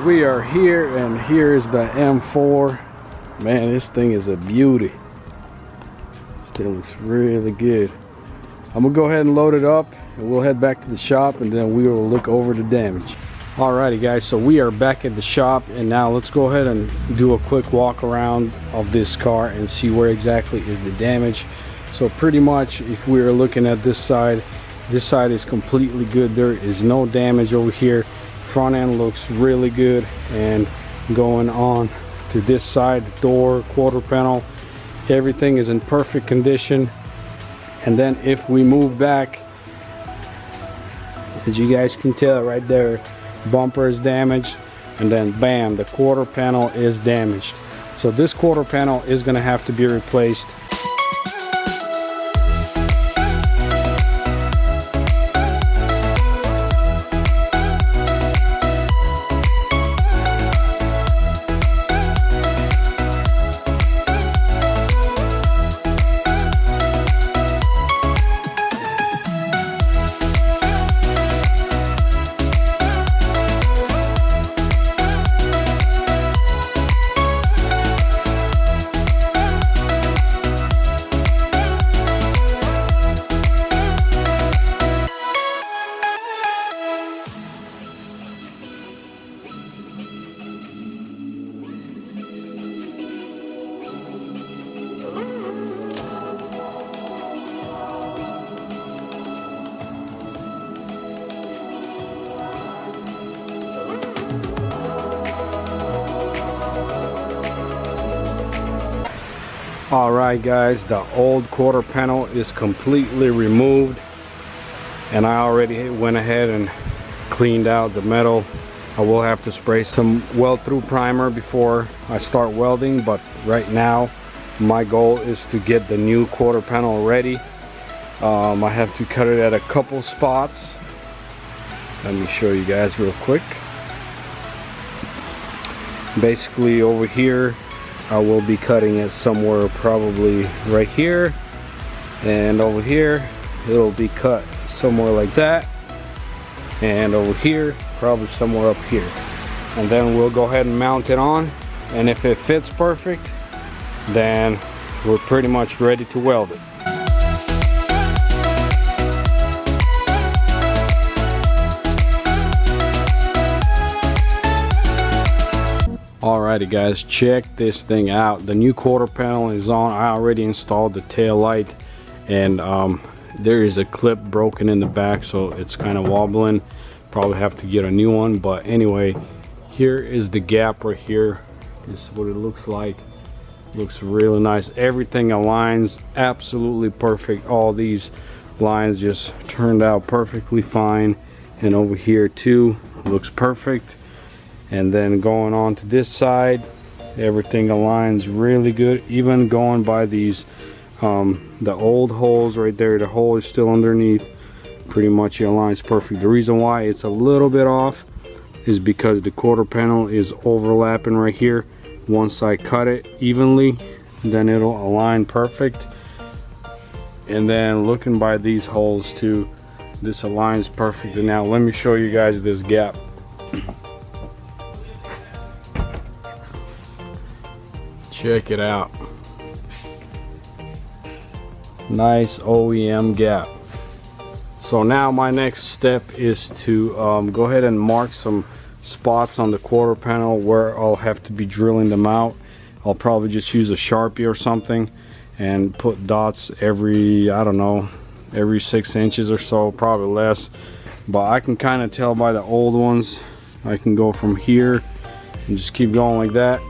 we are here, and here is the M4. Man, this thing is a beauty. Still looks really good. I'm gonna go ahead and load it up, and we'll head back to the shop, and then we will look over the damage. Alrighty guys, so we are back at the shop, and now let's go ahead and do a quick walk around of this car and see where exactly is the damage. So pretty much, if we are looking at this side is completely good. There is no damage over here. Front end looks really good, and going on to this side, the door, quarter panel, everything is in perfect condition. And then if we move back, as you guys can tell right there, bumper is damaged, and then bam, the quarter panel is damaged. So this quarter panel is going to have to be replaced. Alright guys, the old quarter panel is completely removed, and I already went ahead and cleaned out the metal. I will have to spray some weld through primer before I start welding, but right now my goal is to get the new quarter panel ready. I have to cut it at a couple spots. Let me show you guys real quick. Basically over here I will be cutting it somewhere probably right here, and over here it'll be cut somewhere like that, and over here probably somewhere up here, and then we'll go ahead and mount it on, and if it fits perfect, then we're pretty much ready to weld it. Alrighty guys, check this thing out. The new quarter panel is on. I already installed the tail light, and there is a clip broken in the back, so it's kind of wobbling. Probably have to get a new one, but anyway, here is the gap right here. This is what it looks like. Looks really nice. Everything aligns absolutely perfect. All these lines just turned out perfectly fine, and over here too looks perfect. And then going on to this side, everything aligns really good. Even going by these the old holes right there, the hole is still underneath. Pretty much it aligns perfect. The reason why it's a little bit off is because the quarter panel is overlapping right here. Once I cut it evenly, then it'll align perfect. And then looking by these holes too, this aligns perfect. And now let me show you guys this gap. Check it out. Nice OEM gap. So now my next step is to go ahead and mark some spots on the quarter panel where I'll have to be drilling them out. I'll probably just use a Sharpie or something and put dots every, I don't know, every 6 inches or so, probably less. But I can kind of tell by the old ones. I can go from here and just keep going like that.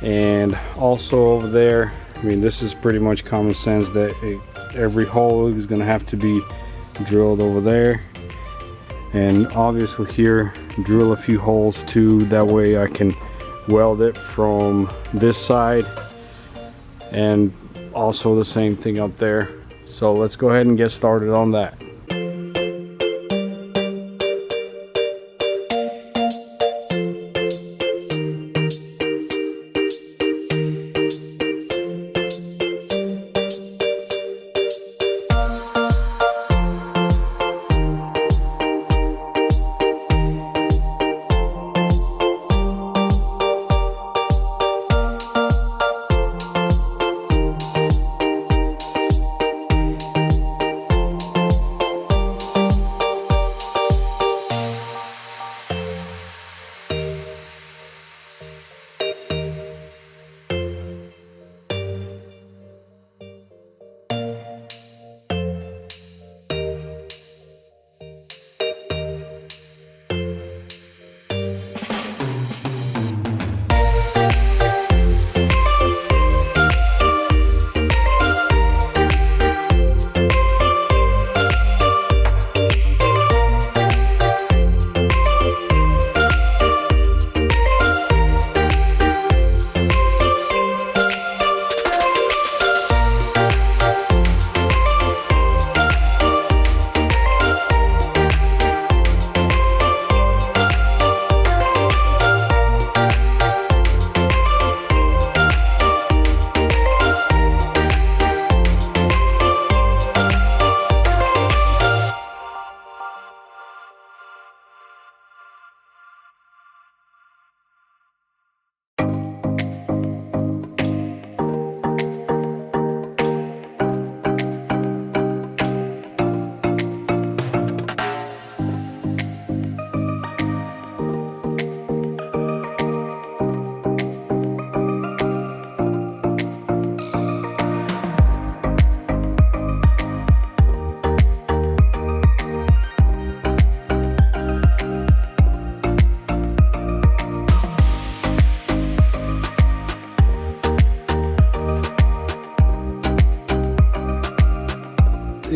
And also over there, I mean, this is pretty much common sense that every hole is going to have to be drilled over there, and obviously here drill a few holes too, that way I can weld it from this side, and also the same thing up there. So let's go ahead and get started on that.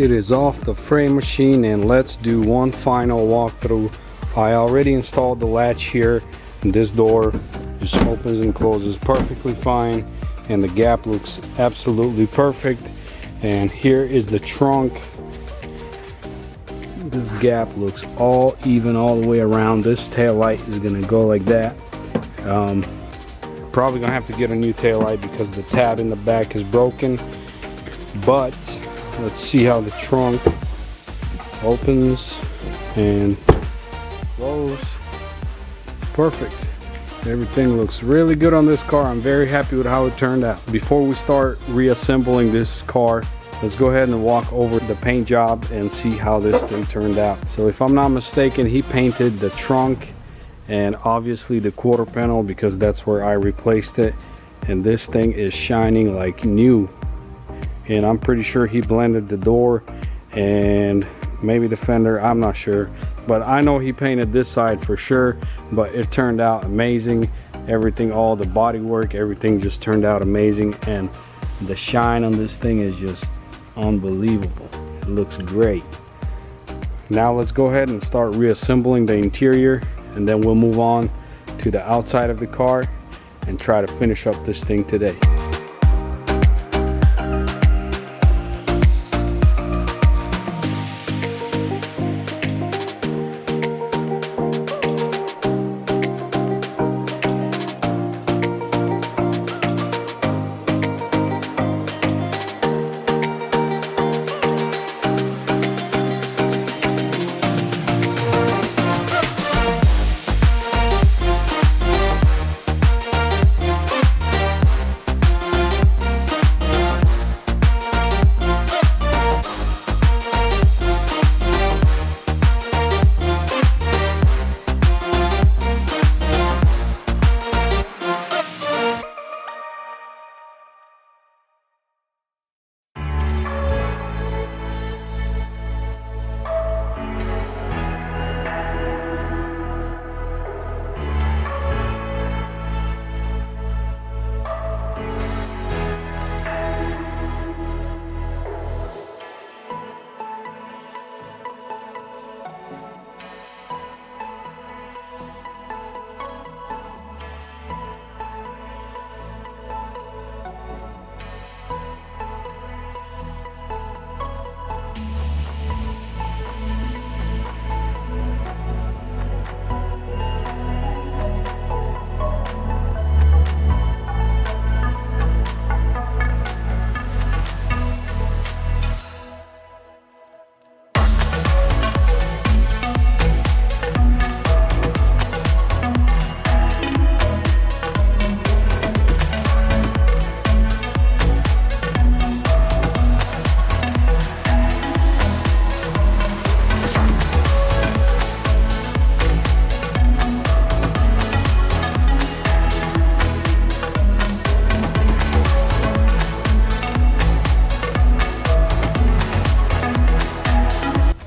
it is off the frame machine, and let's do one final walkthrough. I already installed the latch here, and this door just opens and closes perfectly fine, and the gap looks absolutely perfect. And here is the trunk. This gap looks all even all the way around. This tail light is gonna go like that. Probably gonna have to get a new tail light because the tab in the back is broken. But let's see how the trunk opens and closes. Perfect. Everything looks really good on this car. I'm very happy with how it turned out. Before we start reassembling this car, let's go ahead and walk over the paint job and see how this thing turned out. So if I'm not mistaken, he painted the trunk and obviously the quarter panel because that's where I replaced it. And this thing is shining like new. And I'm pretty sure he blended the door and maybe the fender, I'm not sure. But I know he painted this side for sure, but it turned out amazing. Everything, all the body work, everything just turned out amazing. And the shine on this thing is just unbelievable. It looks great. Now let's go ahead and start reassembling the interior, and then we'll move on to the outside of the car and try to finish up this thing today.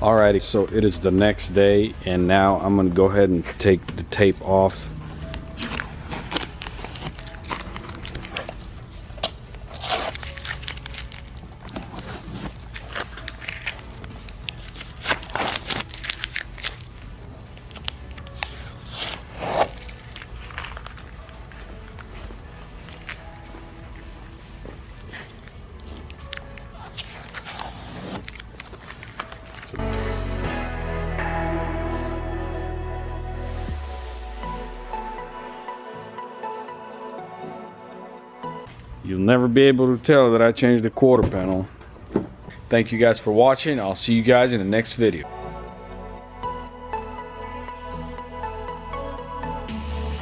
Alrighty, so it is the next day, and now I'm gonna go ahead and take the tape off. You'll never be able to tell that I changed the quarter panel. Thank you guys for watching. I'll see you guys in the next video.